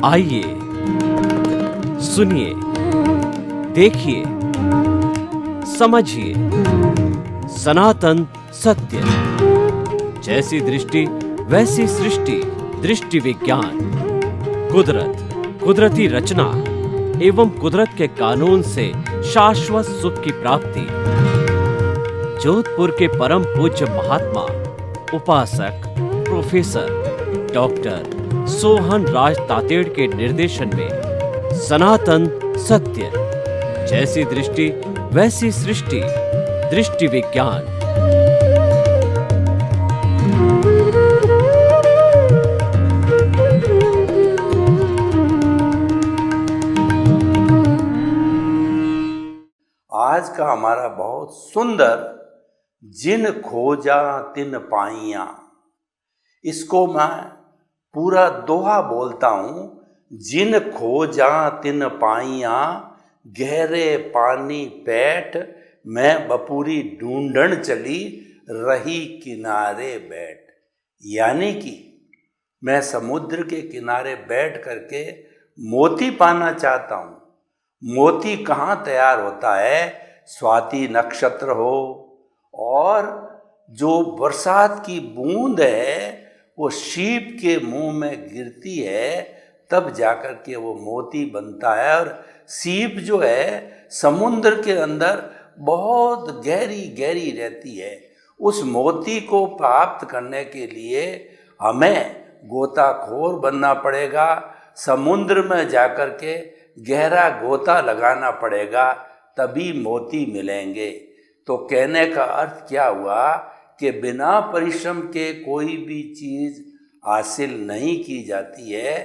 आइए, सुनिए, देखिए, समझिए सनातन सत्य। जैसी दृष्टि वैसी सृष्टि, दृष्टि विज्ञान। कुदरत, कुदरती रचना एवं कुदरत के कानून से शाश्वत सुख की प्राप्ति। जोधपुर के परम पूज्य महात्मा उपासक प्रोफेसर डॉक्टर सोहन राज तातेड़ के निर्देशन में सनातन सत्य। जैसी दृष्टि वैसी सृष्टि, दृष्टि विज्ञान। आज का हमारा बहुत सुंदर जिन खोजा तिन पाइया, इसको मैं पूरा दोहा बोलता हूँ। जिन खोजा तिन पाइया, गहरे पानी पैठ, मैं बपूरी ढूंढन चली, रही किनारे बैठ। यानी कि मैं समुद्र के किनारे बैठ करके मोती पाना चाहता हूँ। मोती कहाँ तैयार होता है? स्वाति नक्षत्र हो और जो बरसात की बूंद है वो सीप के मुंह में गिरती है, तब जाकर के वो मोती बनता है। और सीप जो है समुद्र के अंदर बहुत गहरी गहरी रहती है। उस मोती को प्राप्त करने के लिए हमें गोताखोर बनना पड़ेगा, समुद्र में जाकर के गहरा गोता लगाना पड़ेगा, तभी मोती मिलेंगे। तो कहने का अर्थ क्या हुआ कि बिना परिश्रम के कोई भी चीज़ हासिल नहीं की जाती है।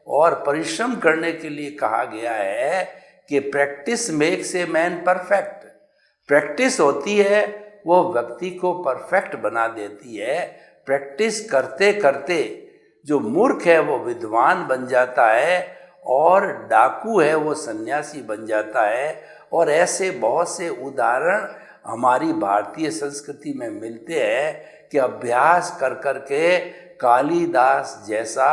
और परिश्रम करने के लिए कहा गया है कि practice makes a man perfect. Practice होती है वो व्यक्ति को परफेक्ट बना देती है। प्रैक्टिस करते करते जो मूर्ख है वो विद्वान बन जाता है और डाकू है वो सन्यासी बन जाता है। और ऐसे बहुत से उदाहरण हमारी भारतीय संस्कृति में मिलते हैं कि अभ्यास कर कर के कालिदास जैसा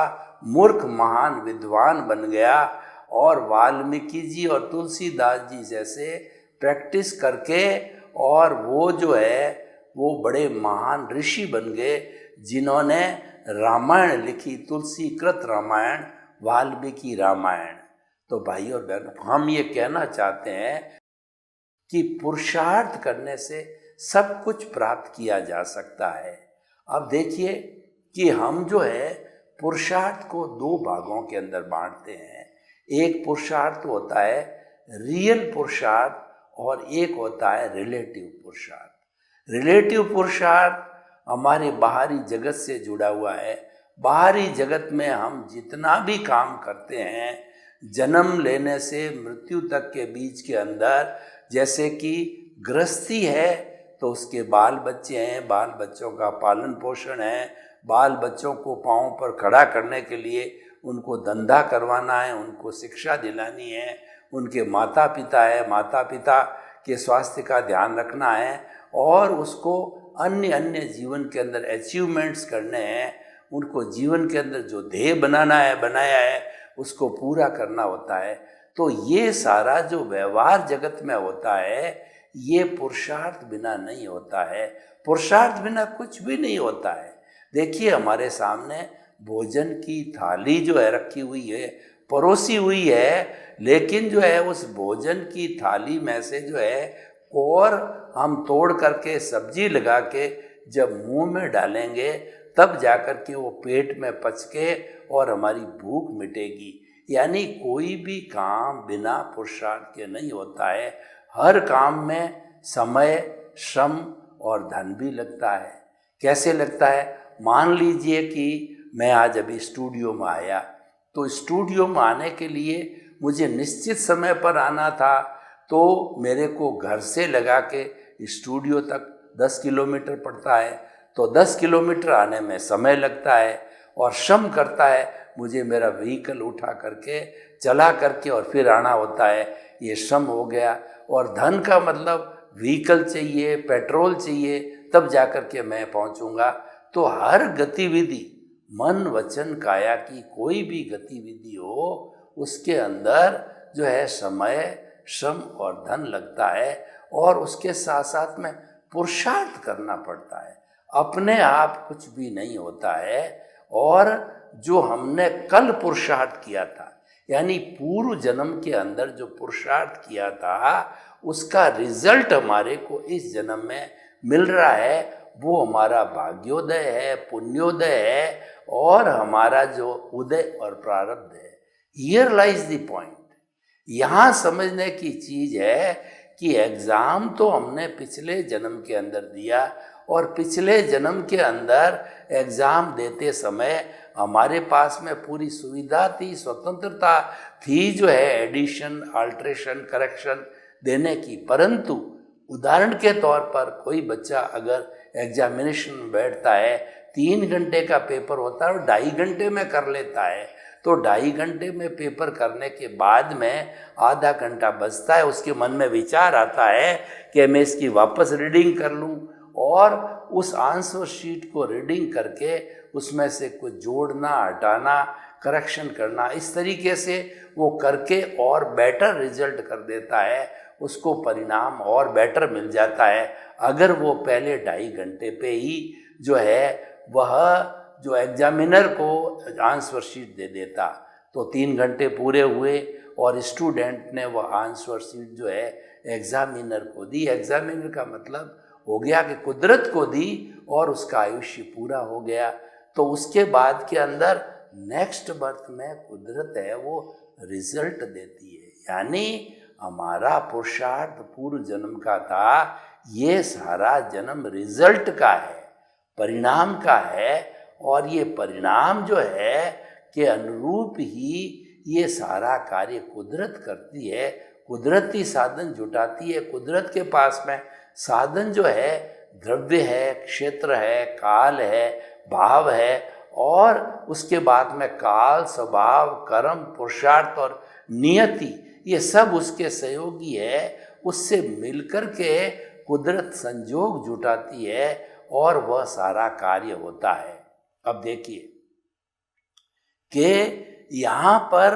मूर्ख महान विद्वान बन गया, और वाल्मीकि जी और तुलसीदास जी जैसे प्रैक्टिस करके और वो जो है वो बड़े महान ऋषि बन गए, जिन्होंने रामायण लिखी, तुलसी कृत रामायण, वाल्मीकि रामायण। तो भाई और बहनों, हम ये कहना चाहते हैं कि पुरुषार्थ करने से सब कुछ प्राप्त किया जा सकता है। अब देखिए कि हम जो है पुरुषार्थ को दो भागों के अंदर बांटते हैं। एक पुरुषार्थ होता है रियल पुरुषार्थ और एक होता है रिलेटिव पुरुषार्थ। रिलेटिव पुरुषार्थ हमारे बाहरी जगत से जुड़ा हुआ है। बाहरी जगत में हम जितना भी काम करते हैं, जन्म लेने से मृत्यु तक के बीच के अंदर, जैसे कि गृहस्थी है तो उसके बाल बच्चे हैं, बाल बच्चों का पालन पोषण है, बाल बच्चों को पाँव पर खड़ा करने के लिए उनको धंधा करवाना है, उनको शिक्षा दिलानी है, उनके माता पिता है, माता पिता के स्वास्थ्य का ध्यान रखना है, और उसको अन्य अन्य जीवन के अंदर अचीवमेंट्स करने हैं, उनको जीवन के अंदर जो ध्येय बनाया है उसको पूरा करना होता है। तो ये सारा जो व्यवहार जगत में होता है ये पुरुषार्थ बिना नहीं होता है। पुरुषार्थ बिना कुछ भी नहीं होता है। देखिए हमारे सामने भोजन की थाली जो है रखी हुई है, परोसी हुई है, लेकिन जो है उस भोजन की थाली में से जो है कोर हम तोड़ करके सब्जी लगा के जब मुंह में डालेंगे तब जाकर के वो पेट में पच के और हमारी भूख मिटेगी। यानी कोई भी काम बिना पुरुषार्थ के नहीं होता है। हर काम में समय, श्रम और धन भी लगता है। कैसे लगता है? मान लीजिए कि मैं आज अभी स्टूडियो में आया, तो स्टूडियो में आने के लिए मुझे निश्चित समय पर आना था, तो मेरे को घर से लगा के स्टूडियो तक 10 किलोमीटर पड़ता है, तो 10 किलोमीटर आने में समय लगता है और श्रम करता है मुझे मेरा व्हीकल उठा करके चला करके और फिर आना होता है। ये श्रम हो गया। और धन का मतलब व्हीकल चाहिए, पेट्रोल चाहिए, तब जाकर के मैं पहुंचूंगा। तो हर गतिविधि मन वचन काया की कोई भी गतिविधि हो उसके अंदर जो है समय, श्रम और धन लगता है और उसके साथ साथ में पुरुषार्थ करना पड़ता है। अपने आप कुछ भी नहीं होता है। और जो हमने कल पुरुषार्थ किया था, यानी पूर्व जन्म के अंदर जो पुरुषार्थ किया था, उसका रिजल्ट हमारे को इस जन्म में मिल रहा है। वो हमारा भाग्योदय है, पुण्योदय है और हमारा जो उदय और प्रारब्ध है। Here lies the point. यहाँ समझने की चीज है कि एग्जाम तो हमने पिछले जन्म के अंदर दिया और पिछले जन्म के अंदर एग्जाम देते समय हमारे पास में पूरी सुविधा थी, स्वतंत्रता थी जो है एडिशन, अल्ट्रेशन, करेक्शन देने की। परंतु उदाहरण के तौर पर कोई बच्चा अगर एग्जामिनेशन में बैठता है, 3 घंटे का पेपर होता है और 2.5 घंटे में कर लेता है, तो 2.5 घंटे में पेपर करने के बाद में आधा घंटा बचता है। उसके मन में विचार आता है कि मैं इसकी वापस रीडिंग कर लूं और उस आंसर शीट को रीडिंग करके उसमें से कुछ जोड़ना, हटाना, करेक्शन करना, इस तरीके से वो करके और बेटर रिजल्ट कर देता है, उसको परिणाम और बेटर मिल जाता है। अगर वो पहले 2.5 घंटे पे ही जो है वह जो एग्जामिनर को आंसर शीट दे देता तो 3 घंटे पूरे हुए और स्टूडेंट ने वह आंसर शीट जो है एग्जामिनर को दी। एग्जामिनर का मतलब हो गया कि कुदरत को दी और उसका आयुष्य पूरा हो गया। तो उसके बाद के अंदर नेक्स्ट बर्थ में कुदरत है वो रिजल्ट देती है। यानी हमारा पुरुषार्थ पूर्व जन्म का था, ये सारा जन्म रिजल्ट का है, परिणाम का है। और ये परिणाम जो है के अनुरूप ही ये सारा कार्य कुदरत करती है। कुदरती साधन जुटाती है। कुदरत के पास में साधन जो है द्रव्य है, क्षेत्र है, काल है, भाव है और उसके बाद में काल, स्वभाव, कर्म, पुरुषार्थ और नियति, ये सब उसके सहयोगी है। उससे मिलकर के कुदरत संजोग जुटाती है और वह सारा कार्य होता है। अब देखिए कि यहाँ पर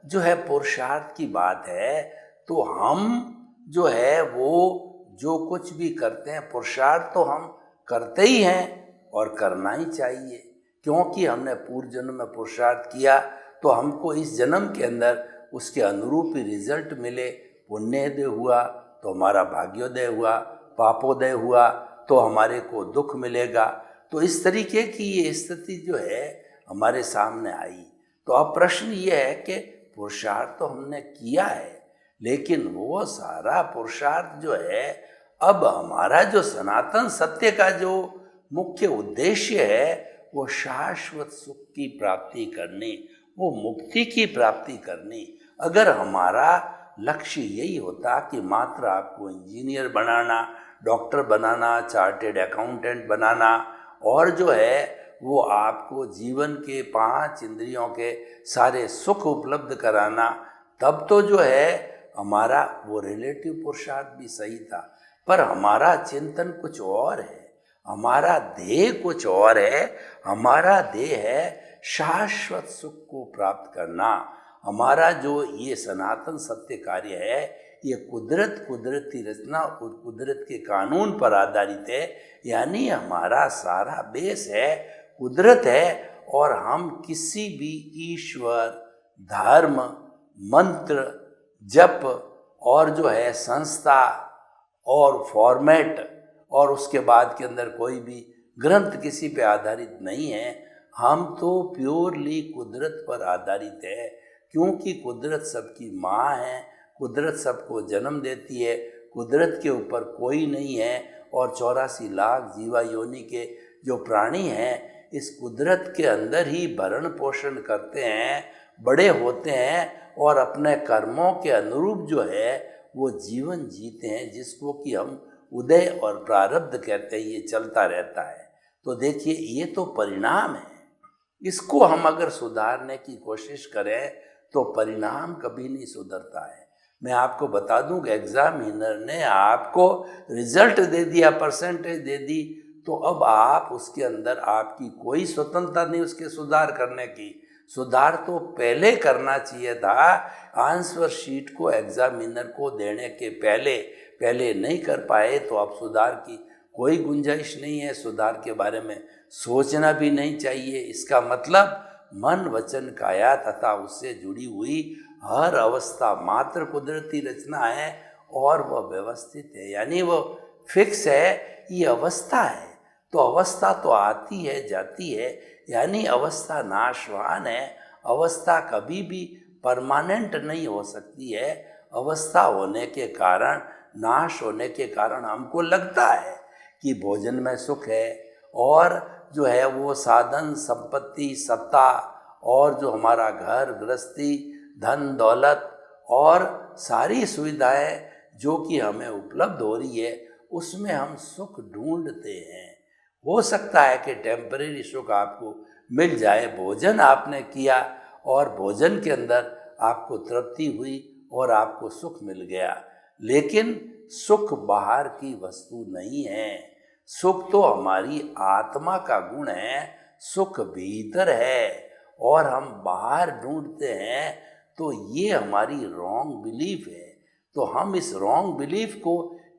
जो है पुरुषार्थ की बात है, तो हम जो है वो जो कुछ भी करते हैं पुरुषार्थ तो हम करते ही हैं और करना ही चाहिए, क्योंकि हमने पूर्व जन्म में पुरुषार्थ किया तो हमको इस जन्म के अंदर उसके अनुरूप ही रिजल्ट मिले। पुण्योदय हुआ तो हमारा भाग्योदय हुआ, पापोदय हुआ तो हमारे को दुख मिलेगा। तो इस तरीके की ये स्थिति जो है हमारे सामने आई। तो अब प्रश्न ये है कि पुरुषार्थ तो हमने किया है, लेकिन वो सारा पुरुषार्थ जो है अब हमारा जो सनातन सत्य का जो मुख्य उद्देश्य है वो शाश्वत सुख की प्राप्ति करनी, वो मुक्ति की प्राप्ति करनी। अगर हमारा लक्ष्य यही होता कि मात्र आपको इंजीनियर बनाना, डॉक्टर बनाना, चार्टेड अकाउंटेंट बनाना और जो है वो आपको जीवन के 5 इंद्रियों के सारे सुख उपलब्ध कराना, तब तो जो है हमारा वो रिलेटिव पुरुषार्थ भी सही था। पर हमारा चिंतन कुछ और है, हमारा ध्येय कुछ और है। हमारा ध्येय है शाश्वत सुख को प्राप्त करना। हमारा जो ये सनातन सत्य कार्य है ये कुदरती रचना और कुदरत के कानून पर आधारित है। यानी हमारा सारा बेस है, कुदरत है और हम किसी भी ईश्वर, धर्म, मंत्र, जप और जो है संस्था और फॉर्मेट और उसके बाद के अंदर कोई भी ग्रंथ किसी पे आधारित नहीं है। हम तो प्योरली कुदरत पर आधारित है, क्योंकि कुदरत सबकी माँ है, कुदरत सबको जन्म देती है, कुदरत के ऊपर कोई नहीं है। और 84 लाख जीवा योनि के जो प्राणी हैं इस कुदरत के अंदर ही भरण पोषण करते हैं, बड़े होते हैं और अपने कर्मों के अनुरूप जो है वो जीवन जीते हैं, जिसको कि हम उदय और प्रारब्ध कहते हैं। ये चलता रहता है। तो देखिए ये तो परिणाम है, इसको हम अगर सुधारने की कोशिश करें तो परिणाम कभी नहीं सुधरता है। मैं आपको बता दूं कि एग्जामिनर ने आपको रिजल्ट दे दिया, परसेंटेज दे दी, तो अब आप उसके अंदर आपकी कोई स्वतंत्रता नहीं उसके सुधार करने की। सुधार तो पहले करना चाहिए था, आंसर शीट को एग्जामिनर को देने के पहले नहीं कर पाए तो अब सुधार की कोई गुंजाइश नहीं है, सुधार के बारे में सोचना भी नहीं चाहिए। इसका मतलब मन वचन काया तथा उससे जुड़ी हुई हर अवस्था मात्र कुदरती रचना है और वह व्यवस्थित है, यानी वो फिक्स है, ये अवस्था है। तो अवस्था तो आती है जाती है, यानी अवस्था नाशवान है। अवस्था कभी भी परमानेंट नहीं हो सकती है। अवस्था होने के कारण, नाश होने के कारण हमको लगता है कि भोजन में सुख है और जो है वो साधन संपत्ति सत्ता और जो हमारा घर गृहस्थी धन दौलत और सारी सुविधाएं जो कि हमें उपलब्ध हो रही है उसमें हम सुख ढूंढते हैं। हो सकता है कि टेम्परेरी सुख आपको मिल जाए, भोजन आपने किया और भोजन के अंदर आपको तृप्ति हुई और आपको सुख मिल गया, लेकिन सुख बाहर की वस्तु नहीं है। सुख तो हमारी आत्मा का गुण है, सुख भीतर है और हम बाहर ढूंढते हैं, तो ये हमारी रॉन्ग बिलीफ है। तो हम इस रॉन्ग बिलीफ को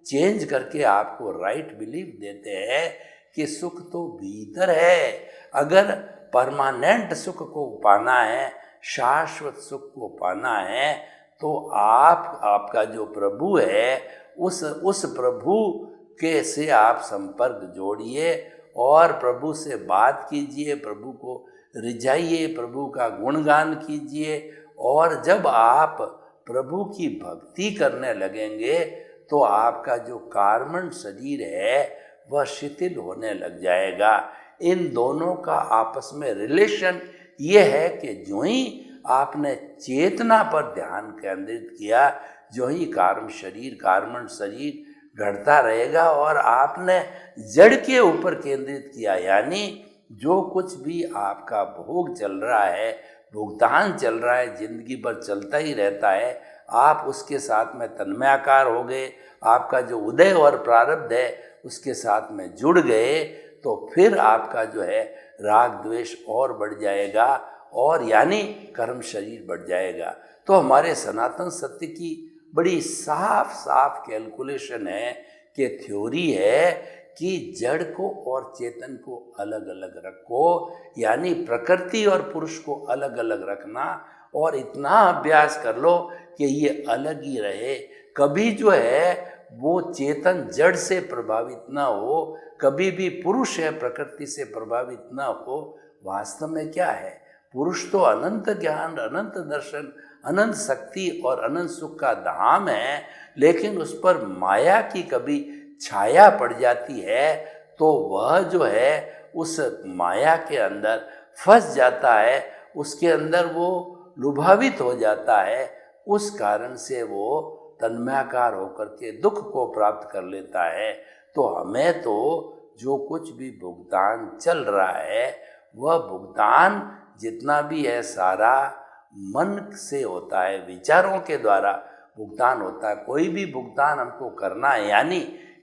चेंज करके आपको राइट बिलीफ देते हैं कि सुख तो भीतर है। अगर परमानेंट सुख को पाना है, शाश्वत सुख को पाना है, तो आपका जो प्रभु है उस प्रभु के से आप संपर्क जोड़िए और प्रभु से बात कीजिए, प्रभु को रिझाइए, प्रभु का गुणगान कीजिए। और जब आप प्रभु की भक्ति करने लगेंगे तो आपका जो कार्मण शरीर है वह शिथिल होने लग जाएगा। इन दोनों का आपस में रिलेशन ये है कि जो ही आपने चेतना पर ध्यान केंद्रित किया, जो ही कार्मण शरीर घटता रहेगा और आपने जड़ के ऊपर केंद्रित किया, यानी जो कुछ भी आपका भोग चल रहा है, भुगतान चल रहा है, जिंदगी भर चलता ही रहता है, आप उसके साथ में तन्मयाकार हो गए, आपका जो उदय और प्रारब्ध है उसके साथ में जुड़ गए, तो फिर आपका जो है राग द्वेष और बढ़ जाएगा और यानी कर्म शरीर बढ़ जाएगा। तो हमारे सनातन सत्य की बड़ी साफ साफ कैलकुलेशन है कि थ्योरी है कि जड़ को और चेतन को अलग अलग रखो, यानी प्रकृति और पुरुष को अलग अलग रखना और इतना अभ्यास कर लो कि ये अलग ही रहे। कभी जो है वो चेतन जड़ से प्रभावित ना हो, कभी भी पुरुष है प्रकृति से प्रभावित ना हो। वास्तव में क्या है, पुरुष तो अनंत ज्ञान, अनंत दर्शन, अनंत शक्ति और अनंत सुख का धाम है, लेकिन उस पर माया की कभी छाया पड़ जाती है तो वह जो है उस माया के अंदर फंस जाता है, उसके अंदर वो लुभावित हो जाता है। उस कारण से वो तन्मयाकार होकर के दुख को प्राप्त कर लेता है। तो हमें तो जो कुछ भी भुगतान चल रहा है वह भुगतान जितना भी है सारा मन से होता है, विचारों के द्वारा भुगतान होता है। कोई भी भुगतान हमको करना है, यानी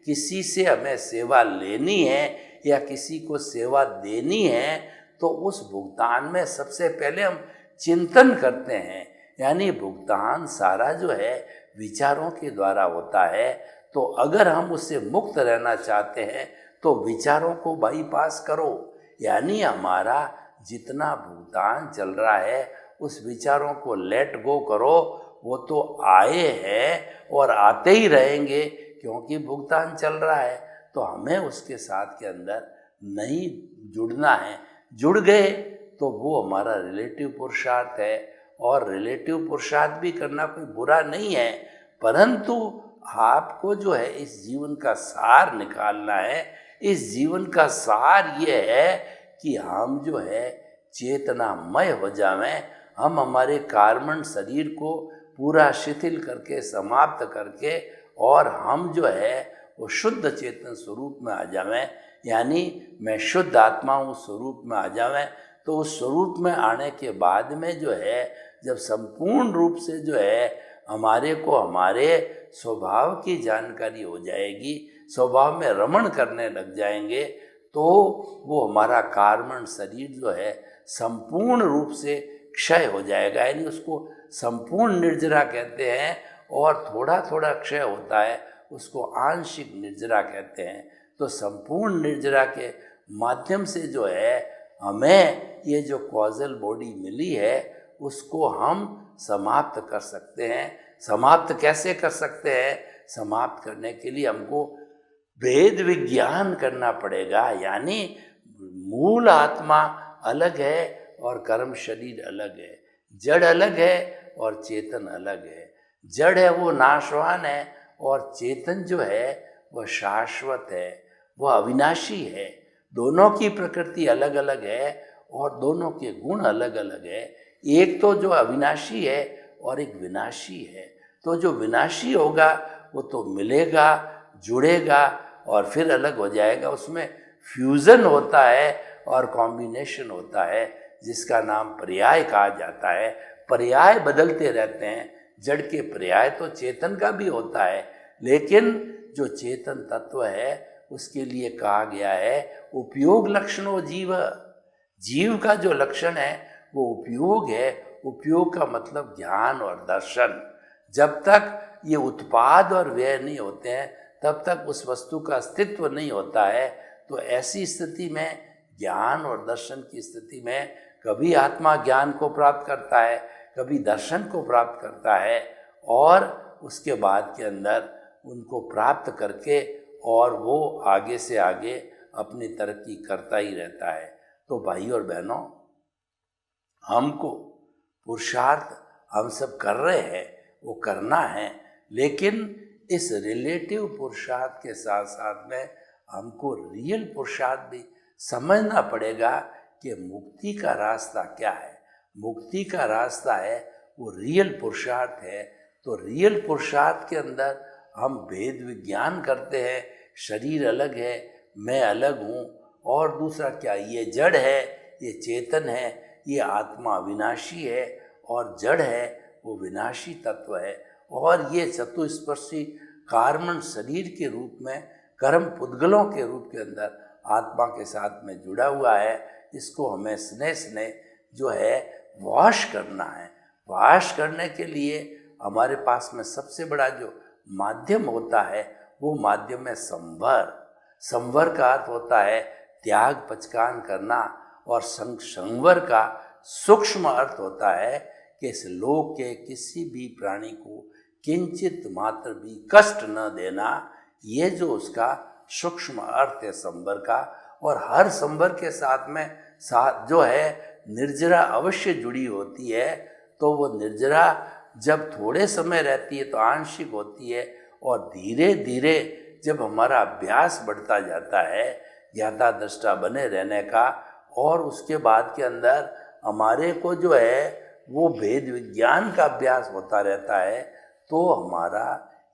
किसी से हमें सेवा लेनी है या किसी को सेवा देनी है, तो उस भुगतान में सबसे पहले हम चिंतन करते हैं, यानी भुगतान सारा जो है विचारों के द्वारा होता है। तो अगर हम उससे मुक्त रहना चाहते हैं तो विचारों को बाईपास करो, यानी हमारा जितना भुगतान चल रहा है उस विचारों को लेट गो करो। वो तो आए हैं और आते ही रहेंगे क्योंकि भुगतान चल रहा है, तो हमें उसके साथ के अंदर नहीं जुड़ना है। जुड़ गए तो वो हमारा रिलेटिव पुरुषार्थ है और रिलेटिव पुरुषार्थ भी करना कोई बुरा नहीं है, परंतु आपको जो है इस जीवन का सार निकालना है। इस जीवन का सार ये है कि हम जो है चेतनामय हो जावें, हम हमारे कार्मण शरीर को पूरा शिथिल करके समाप्त करके और हम जो है वो शुद्ध चेतन स्वरूप में आ जावें, यानी मैं शुद्ध आत्मा हूँ स्वरूप में आ जावें। तो उस स्वरूप में आने के बाद में जो है जब संपूर्ण रूप से जो है हमारे को हमारे स्वभाव की जानकारी हो जाएगी, स्वभाव में रमण करने लग जाएंगे, तो वो हमारा कार्बन शरीर जो है संपूर्ण रूप से क्षय हो जाएगा, यानी उसको संपूर्ण निर्जरा कहते हैं, और थोड़ा थोड़ा क्षय होता है उसको आंशिक निर्जरा कहते हैं। तो संपूर्ण निर्जरा के माध्यम से जो है हमें ये जो कॉजल बॉडी मिली है उसको हम समाप्त कर सकते हैं। समाप्त कैसे कर सकते हैं? समाप्त करने के लिए हमको भेद विज्ञान करना पड़ेगा, यानी मूल आत्मा अलग है और कर्म शरीर अलग है, जड़ अलग है और चेतन अलग है। जड़ है वो नाशवान है और चेतन जो है वह शाश्वत है, वह अविनाशी है। दोनों की प्रकृति अलग अलग है और दोनों के गुण अलग अलग है। एक तो जो अविनाशी है और एक विनाशी है। तो जो विनाशी होगा वो तो मिलेगा, जुड़ेगा और फिर अलग हो जाएगा। उसमें फ्यूज़न होता है और कॉम्बिनेशन होता है, जिसका नाम पर्याय कहा जाता है। पर्याय बदलते रहते हैं। जड़ के पर्याय तो चेतन का भी होता है, लेकिन जो चेतन तत्व है उसके लिए कहा गया है उपयोग लक्षणों जीव। जीव का जो लक्षण है वो उपयोग है। उपयोग का मतलब ज्ञान और दर्शन। जब तक ये उत्पाद और व्यय नहीं होते हैं तब तक उस वस्तु का अस्तित्व नहीं होता है। तो ऐसी स्थिति में, ज्ञान और दर्शन की स्थिति में, कभी आत्मा ज्ञान को प्राप्त करता है, कभी दर्शन को प्राप्त करता है, और उसके बाद के अंदर उनको प्राप्त करके और वो आगे से आगे अपनी तरक्की करता ही रहता है। तो भाई और बहनों, हमको पुरुषार्थ हम सब कर रहे हैं, वो करना है, लेकिन इस रिलेटिव पुरुषार्थ के साथ साथ में हमको रियल पुरुषार्थ भी समझना पड़ेगा कि मुक्ति का रास्ता क्या है। मुक्ति का रास्ता है वो रियल पुरुषार्थ है। तो रियल पुरुषार्थ के अंदर हम भेद विज्ञान करते हैं, शरीर अलग है, मैं अलग हूँ, और दूसरा क्या, ये जड़ है, ये चेतन है, ये आत्मा विनाशी है और जड़ है वो विनाशी तत्व है, और ये चतुस्पर्शी कार्बन शरीर के रूप में कर्म पुद्गलों के रूप के अंदर आत्मा के साथ में जुड़ा हुआ है। इसको हमें स्नेह स्नेह जो है वॉश करना है। वॉश करने के लिए हमारे पास में सबसे बड़ा जो माध्यम होता है वो माध्यम है संवर। संवर का अर्थ होता है त्याग पचकान करना, और संवर का सूक्ष्म अर्थ होता है कि इस लोक के किसी भी प्राणी को किंचित मात्र भी कष्ट न देना। ये जो उसका सूक्ष्म अर्थ है संवर का। और हर संवर के साथ में जो है निर्जरा अवश्य जुड़ी होती है। तो वो निर्जरा जब थोड़े समय रहती है तो आंशिक होती है, और धीरे धीरे जब हमारा अभ्यास बढ़ता जाता है ज्ञाता दृष्टा बने रहने का, और उसके बाद के अंदर हमारे को जो है वो भेद विज्ञान का अभ्यास होता रहता है, तो हमारा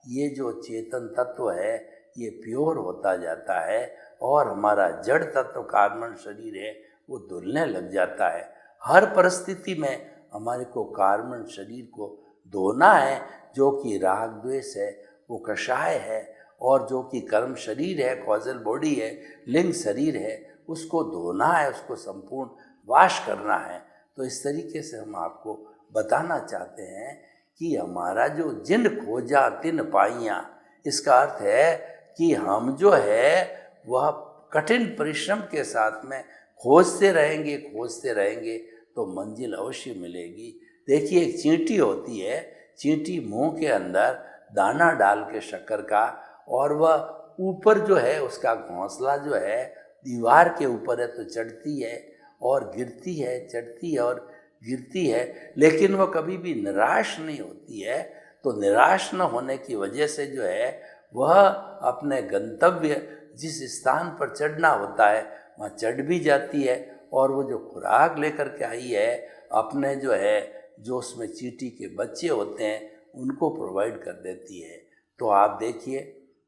ये जो चेतन तत्व है ये प्योर होता जाता है, और हमारा जड़ तत्व कार्बन शरीर है वो धुलने लग जाता है। हर परिस्थिति में हमारे को कार्बन शरीर को धोना है। जो कि राग द्वेष है वो कषाय है, और जो कि कर्म शरीर है, कॉजल बॉडी है, लिंग शरीर है, उसको धोना है, उसको संपूर्ण वाश करना है। तो इस तरीके से हम आपको बताना चाहते हैं कि हमारा जो जिन खोजा तिन पाइयाँ, इसका अर्थ है कि हम जो है वह कठिन परिश्रम के साथ में खोजते रहेंगे तो मंजिल अवश्य मिलेगी। देखिए, एक चींटी होती है, चींटी मुंह के अंदर दाना डाल के शक्कर का, और वह ऊपर जो है उसका घोंसला जो है दीवार के ऊपर है, तो चढ़ती है और गिरती है, चढ़ती है और गिरती है, लेकिन वह कभी भी निराश नहीं होती है। तो निराश न होने की वजह से जो है वह अपने गंतव्य जिस स्थान पर चढ़ना होता है वहाँ चढ़ भी जाती है, और वो जो खुराक लेकर के आई है अपने जो है जो उसमें चींटी के बच्चे होते हैं उनको प्रोवाइड कर देती है। तो आप देखिए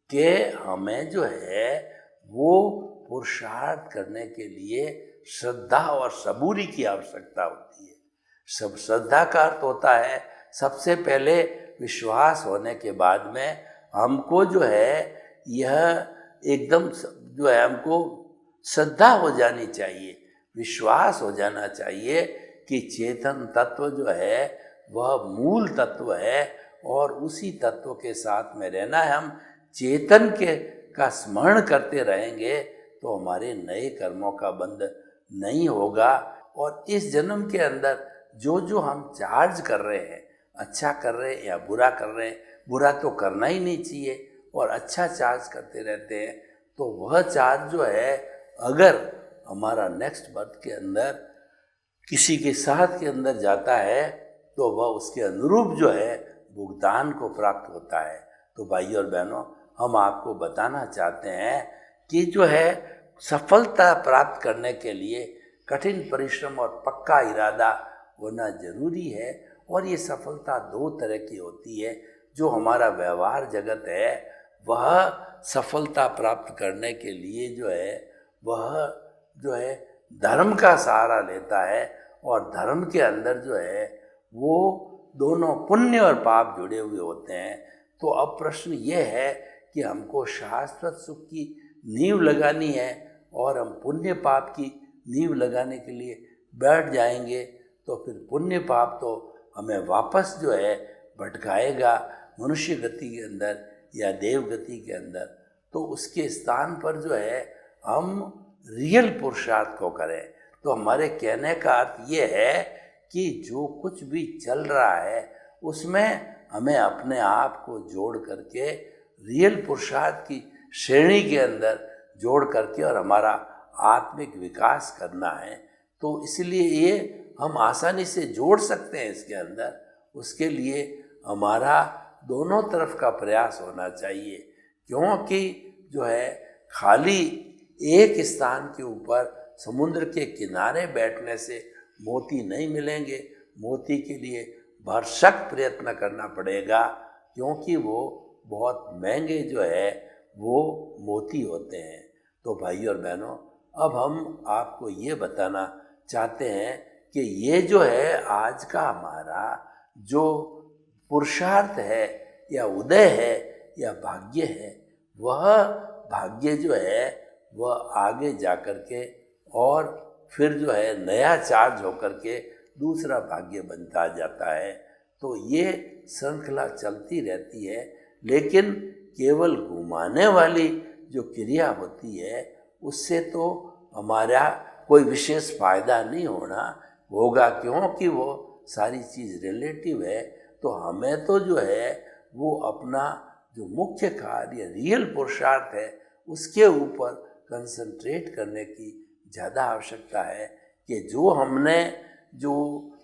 कि हमें जो है वो पुरुषार्थ करने के लिए श्रद्धा और सबूरी की आवश्यकता होती है। सब श्रद्धा का अर्थ होता है सबसे पहले विश्वास होने के बाद में हमको जो है यह एकदम जो है हमको श्रद्धा हो जानी चाहिए, विश्वास हो जाना चाहिए कि चेतन तत्व जो है वह मूल तत्व है और उसी तत्व के साथ में रहना है। हम चेतन के का स्मरण करते रहेंगे तो हमारे नए कर्मों का बंध नहीं होगा। और इस जन्म के अंदर जो जो हम चार्ज कर रहे हैं, अच्छा कर रहे हैं या बुरा कर रहे हैं, बुरा तो करना ही नहीं चाहिए और अच्छा चार्ज करते रहते हैं, तो वह चार्ज जो है अगर हमारा नेक्स्ट बर्थ के अंदर किसी के साथ के अंदर जाता है तो वह उसके अनुरूप जो है भुगतान को प्राप्त होता है। तो भाई और बहनों, हम आपको बताना चाहते हैं कि जो है सफलता प्राप्त करने के लिए कठिन परिश्रम और पक्का इरादा होना जरूरी है। और ये सफलता दो तरह की होती है। जो हमारा व्यवहार जगत है वह सफलता प्राप्त करने के लिए जो है धर्म का सहारा लेता है और धर्म के अंदर जो है वो दोनों पुण्य और पाप जुड़े हुए होते हैं। तो अब प्रश्न ये है कि हमको शाश्वत सुख की नींव लगानी है और हम पुण्य पाप की नींव लगाने के लिए बैठ जाएंगे तो फिर पुण्य पाप तो हमें वापस जो है भटकाएगा मनुष्य गति के अंदर या देव गति के अंदर। तो उसके स्थान पर जो है हम रियल पुरुषार्थ को करें। तो हमारे कहने का अर्थ ये है कि जो कुछ भी चल रहा है उसमें हमें अपने आप को जोड़ करके रियल पुरुषार्थ की श्रेणी के अंदर जोड़ करके और हमारा आत्मिक विकास करना है। तो इसलिए ये हम आसानी से जोड़ सकते हैं इसके अंदर। उसके लिए हमारा दोनों तरफ का प्रयास होना चाहिए, क्योंकि जो है खाली एक स्थान के ऊपर समुद्र के किनारे बैठने से मोती नहीं मिलेंगे। मोती के लिए भरसक प्रयत्न करना पड़ेगा, क्योंकि वो बहुत महंगे जो है वो मोती होते हैं। तो भाई और बहनों, अब हम आपको ये बताना चाहते हैं कि ये जो है आज का हमारा जो पुरुषार्थ है या उदय है या भाग्य है, वह भाग्य जो है वह आगे जा कर के और फिर जो है नया चार्ज होकर के दूसरा भाग्य बनता जाता है। तो ये श्रृंखला चलती रहती है, लेकिन केवल घुमाने वाली जो क्रिया होती है उससे तो हमारा कोई विशेष फायदा नहीं होगा, क्योंकि वो सारी चीज़ रिलेटिव है। तो हमें तो जो है वो अपना जो मुख्य कार्य रियल पुरुषार्थ है उसके ऊपर कंसंट्रेट करने की ज़्यादा आवश्यकता है कि जो हमने जो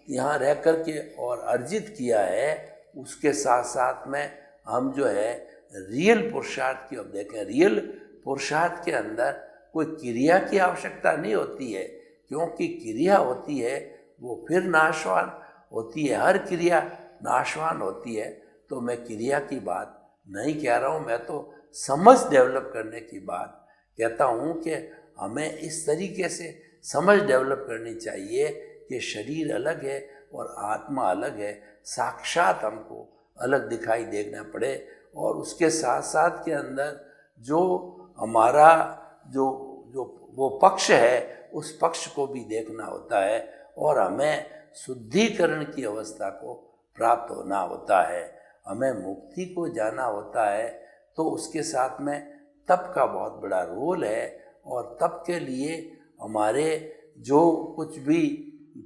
यहाँ रह कर के और अर्जित किया है उसके साथ साथ में हम जो है रियल पुरुषार्थ की ओर देखें। रियल पुरुषार्थ के अंदर कोई क्रिया की आवश्यकता नहीं होती है, क्योंकि क्रिया होती है वो फिर नाशवान होती है। हर क्रिया नाशवान होती है। तो मैं क्रिया की बात नहीं कह रहा हूँ, मैं तो समझ डेवलप करने की बात कहता हूँ कि हमें इस तरीके से समझ डेवलप करनी चाहिए कि शरीर अलग है और आत्मा अलग है। साक्षात हमको अलग दिखाई देना पड़े और उसके साथ साथ के अंदर जो हमारा जो जो वो पक्ष है उस पक्ष को भी देखना होता है और हमें शुद्धिकरण की अवस्था को प्राप्त होना होता है। हमें मुक्ति को जाना होता है। तो उसके साथ में तप का बहुत बड़ा रोल है और तप के लिए हमारे जो कुछ भी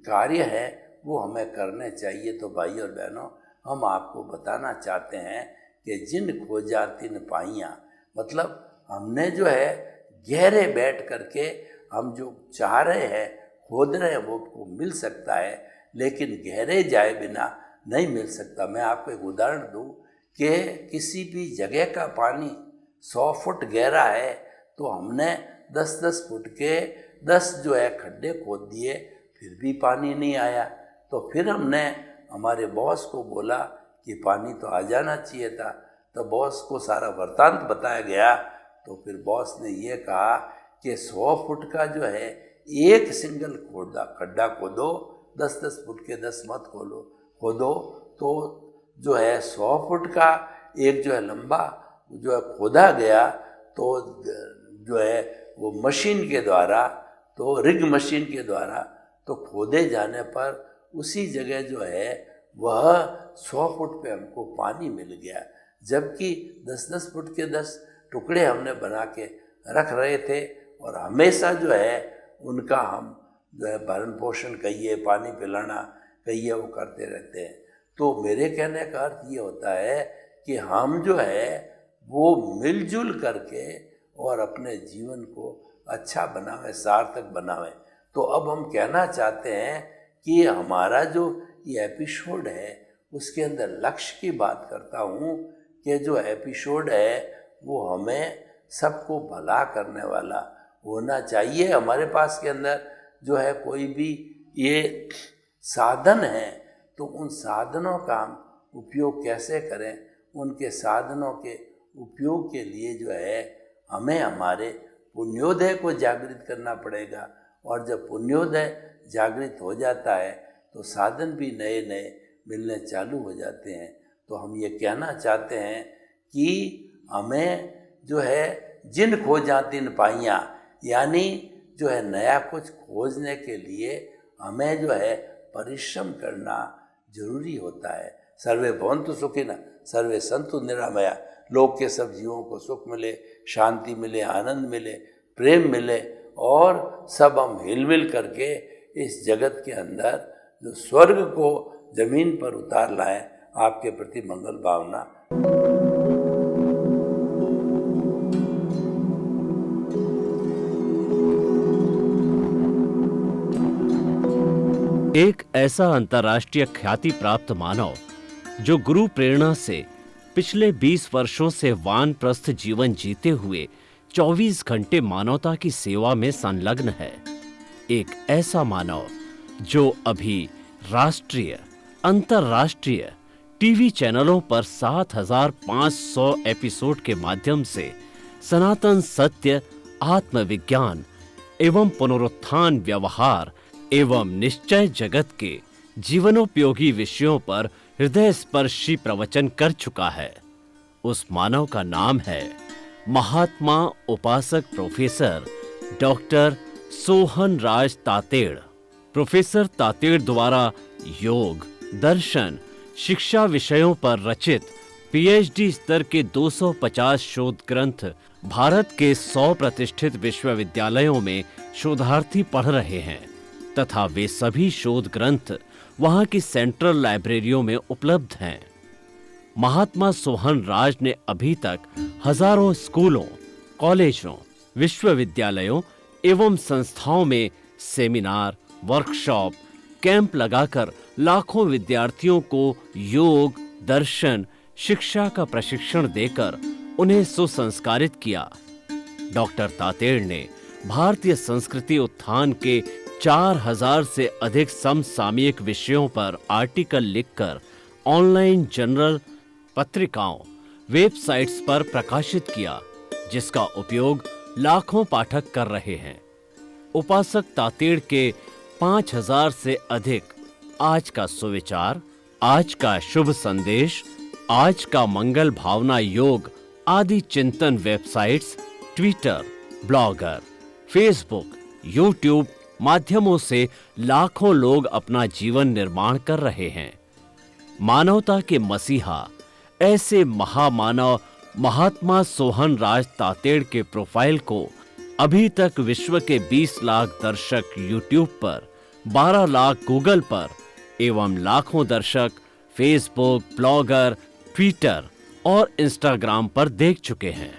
कार्य है वो हमें करने चाहिए। तो भाई और बहनों, हम आपको बताना चाहते हैं कि जिन खोजा तिन पाइयाँ, मतलब हमने जो है गहरे बैठ करके हम जो चाह रहे हैं खोद रहे हैं वो को मिल सकता है, लेकिन गहरे जाए बिना नहीं मिल सकता। मैं आपको एक उदाहरण दूं कि किसी भी जगह का पानी 100 फुट गहरा है तो हमने 10-10 फुट के 10 जो है खड्डे खोद दिए, फिर भी पानी नहीं आया। तो फिर हमने हमारे बॉस को बोला कि पानी तो आ जाना चाहिए था। तो बॉस को सारा वृत्तांत बताया गया। तो फिर बॉस ने ये कहा कि 100 फुट का जो है एक सिंगल खड्डा खोदो, 10-10 फुट के 10 मत खोदो। तो जो है 100 फुट का एक जो है लंबा जो है खोदा गया तो जो है वो मशीन के द्वारा, तो रिग मशीन के द्वारा तो खोदे जाने पर उसी जगह जो है वह 100 फुट पे हमको पानी मिल गया, जबकि 10-10 फुट के 10 टुकड़े हमने बना के रख रहे थे और हमेशा जो है उनका हम जो है भरण पोषण कहिए, पानी पिलाना कहिए, वो करते रहते हैं। तो मेरे कहने का अर्थ ये होता है कि हम जो है वो मिलजुल करके और अपने जीवन को अच्छा बनावें, सार्थक बनावें। तो अब हम कहना चाहते हैं कि हमारा जो ये एपिसोड है उसके अंदर लक्ष्य की बात करता हूँ कि जो एपिसोड है वो हमें सबको भला करने वाला होना चाहिए। हमारे पास के अंदर जो है कोई भी ये साधन है तो उन साधनों का हम उपयोग कैसे करें, उनके साधनों के उपयोग के लिए जो है हमें हमारे पुण्योदय को जागृत करना पड़ेगा। और जब पुण्योदय जागृत हो जाता है तो साधन भी नए नए मिलने चालू हो जाते हैं। तो हम ये कहना चाहते हैं कि हमें जो है जिन खोजा तिन पाइयाँ, यानी जो है नया कुछ खोजने के लिए हमें जो है परिश्रम करना जरूरी होता है। सर्वे भवन्तु सुखिनः, सर्वे सन्तु निरामया। लोक के सब जीवों को सुख मिले, शांति मिले, आनंद मिले, प्रेम मिले और सब हम हिलमिल करके इस जगत के अंदर जो स्वर्ग को जमीन पर उतार लाएं। आपके प्रति मंगल भावना। एक ऐसा अंतर्राष्ट्रीय ख्याति प्राप्त मानव जो गुरु प्रेरणा से पिछले 20 वर्षों से वानप्रस्थ जीवन जीते हुए 24 घंटे मानवता की सेवा में संलग्न है। एक ऐसा मानव जो अभी राष्ट्रीय, अंतर्राष्ट्रीय टीवी चैनलों पर 7,500 एपिसोड के माध्यम से सनातन सत्य, आत्मविज्ञान एवं पुनरुत्थान, व्यवहार एवं निश्चय जगत के जीवनोपयोगी विषयों पर हृदय स्पर्शी प्रवचन कर चुका है। उस मानव का नाम है महात्मा उपासक प्रोफेसर डॉक्टर सोहन राज तातेड़। प्रोफेसर तातेड़ द्वारा योग, दर्शन, शिक्षा विषयों पर रचित पीएचडी स्तर के 250 शोध ग्रंथ भारत के 100 प्रतिष्ठित विश्वविद्यालयों में शोधार्थी पढ़ रहे हैं तथा वे सभी शोध ग्रंथ वहां की सेंट्रल लाइब्रेरियों में उपलब्ध हैं। महात्मा सोहन राज ने अभी तक हजारों स्कूलों, कॉलेजों, विश्वविद्यालयों एवं संस्थाओं में सेमिनार, वर्कशॉप, कैंप लगाकर लाखों विद्यार्थियों को योग, दर्शन, शिक्षा का प्रशिक्षण देकर उन्हें सुसंस्कारित किया। डॉक्टर तातेड़ ने भारतीय संस्कृति उत्थान के 4000 से अधिक समसामयिक विषयों पर आर्टिकल लिखकर ऑनलाइन जर्नल, पत्रिकाओं, वेबसाइट्स पर प्रकाशित किया, जिसका उपयोग लाखों पाठक कर रहे हैं। उपासक तातेड़ के 5000 से अधिक आज का सुविचार, आज का शुभ संदेश, आज का मंगल भावना योग आदि चिंतन websites, Twitter, blogger, Facebook, YouTube माध्यमों से लाखों लोग अपना जीवन निर्माण कर रहे हैं। मानवता के मसीहा ऐसे महामानव महात्मा सोहन राज तातेड़ के प्रोफाइल को अभी तक विश्व के 20 लाख दर्शक यूट्यूब पर, 12 लाख गूगल पर एवं लाखों दर्शक फेसबुक, ब्लॉगर, ट्विटर और इंस्टाग्राम पर देख चुके हैं।